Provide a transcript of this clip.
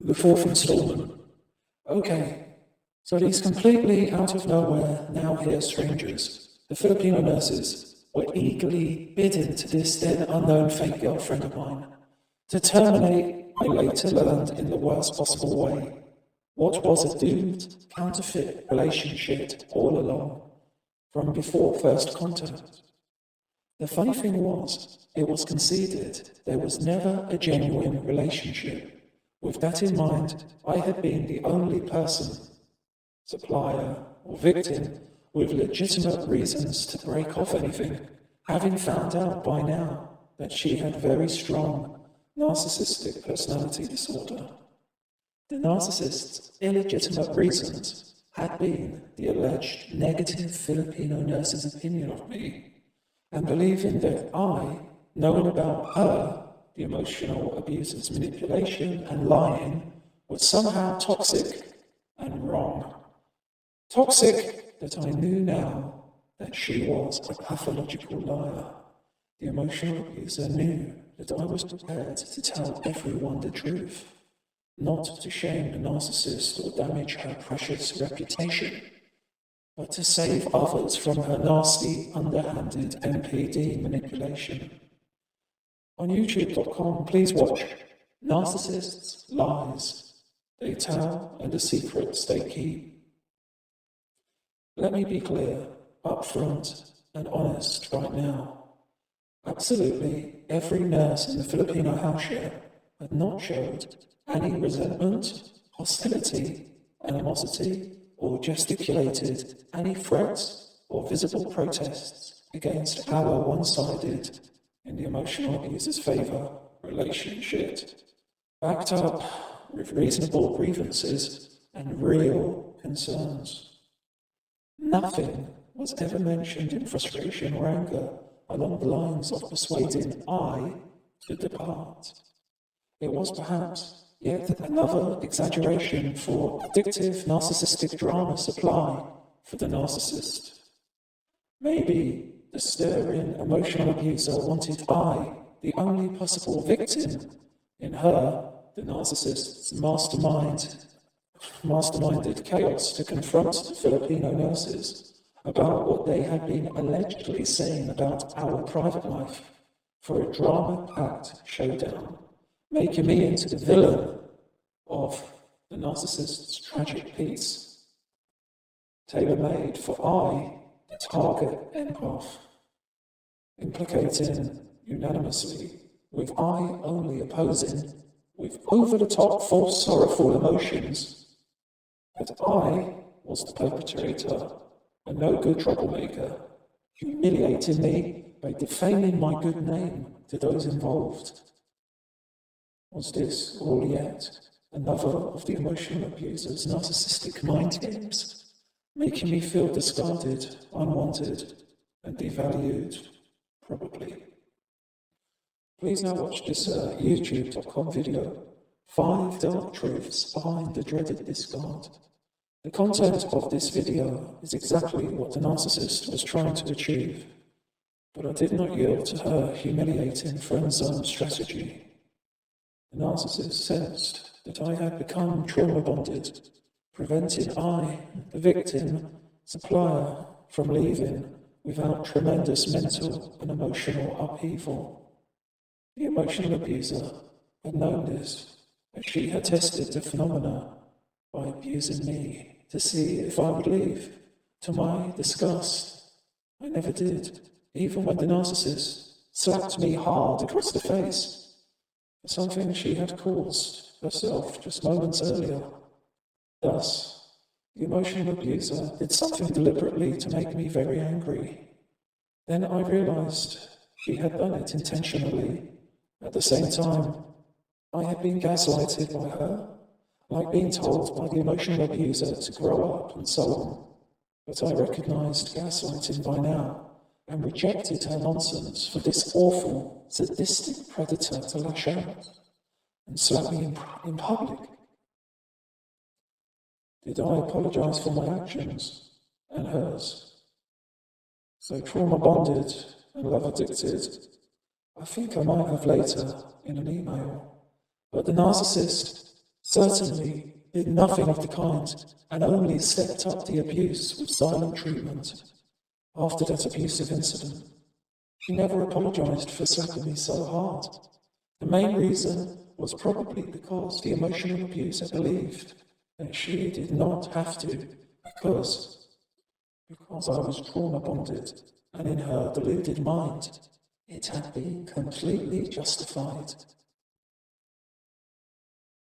the fourth installment. Okay, so these completely out of nowhere, now here strangers, the Filipino nurses, were eagerly bidding to this then unknown fake girlfriend of mine to terminate, I later learned in the worst possible way, what was a doomed, counterfeit relationship all along, from before first contact. The funny thing was, it was conceded there was never a genuine relationship. With that in mind, I had been the only person, supplier or victim, with legitimate reasons to break off anything, having found out by now that she had very strong narcissistic personality disorder. The narcissist's illegitimate reasons had been the alleged negative Filipino nurse's opinion of me, and believing that I, knowing about her, the emotional abuser's manipulation and lying, was somehow toxic and wrong. Toxic that I knew now that she was a pathological liar. The emotional abuser knew that I was prepared to tell everyone the truth, not to shame the narcissist or damage her precious reputation, but to save others from her nasty, underhanded MPD manipulation. On YouTube.com, please watch Narcissists' Lies They Tell and the Secrets They Keep. Let me be clear, upfront and honest right now. Absolutely every nurse in the Filipino house share had not showed any resentment, hostility, animosity, or gesticulated any threats or visible protests against our one-sided, in the emotional abuser's favour, relationship, backed up with reasonable grievances and real concerns. Nothing was ever mentioned in frustration or anger along the lines of persuading I to depart. It was perhaps yet another exaggeration for addictive narcissistic drama supply for the narcissist. Maybe the stirring emotional abuser wanted I, the only possible victim, in her, the narcissist's masterminded chaos, to confront the Filipino nurses about what they had been allegedly saying about our private life for a drama-packed showdown, making me into the villain of the narcissist's tragic piece, tailor-made for I, the target empath, implicating unanimously, with I only opposing, with over-the-top false sorrowful emotions, that I was the perpetrator, a no-good troublemaker, humiliating me by defaming my good name to those involved. Was this all yet another of the emotional abuser's narcissistic mind games, making me feel discarded, unwanted, and devalued? Probably. Please now watch this YouTube.com video, 5 Dark Truths Behind the Dreaded Discard. The content of this video is exactly what the narcissist was trying to achieve, but I did not yield to her humiliating friend zone strategy. The narcissist sensed that I had become trauma bonded, preventing I, the victim, supplier, from leaving without tremendous mental and emotional upheaval. The emotional abuser had known this, but she had tested the phenomena by abusing me to see if I would leave. To my disgust, I never did, even when the narcissist slapped me hard across the face for something she had caused herself just moments earlier. Thus, the emotional abuser did something deliberately to make me very angry. Then I realized she had done it intentionally. At the same time, I had been gaslighted by her, like being told by the emotional abuser to grow up and so on. But I recognized gaslighting by now and rejected her nonsense for this awful, sadistic predator to lash out and slap me in public. Did I apologize for my actions and hers? So trauma-bonded and love-addicted, I think I might have later in an email. But the narcissist certainly did nothing of the kind and only stepped up the abuse with silent treatment. After that abusive incident, she never apologized for slapping me so hard. The main reason was probably because the emotional abuser believed that she did not have to because I was trauma bonded, and in her deluded mind, it had been completely justified.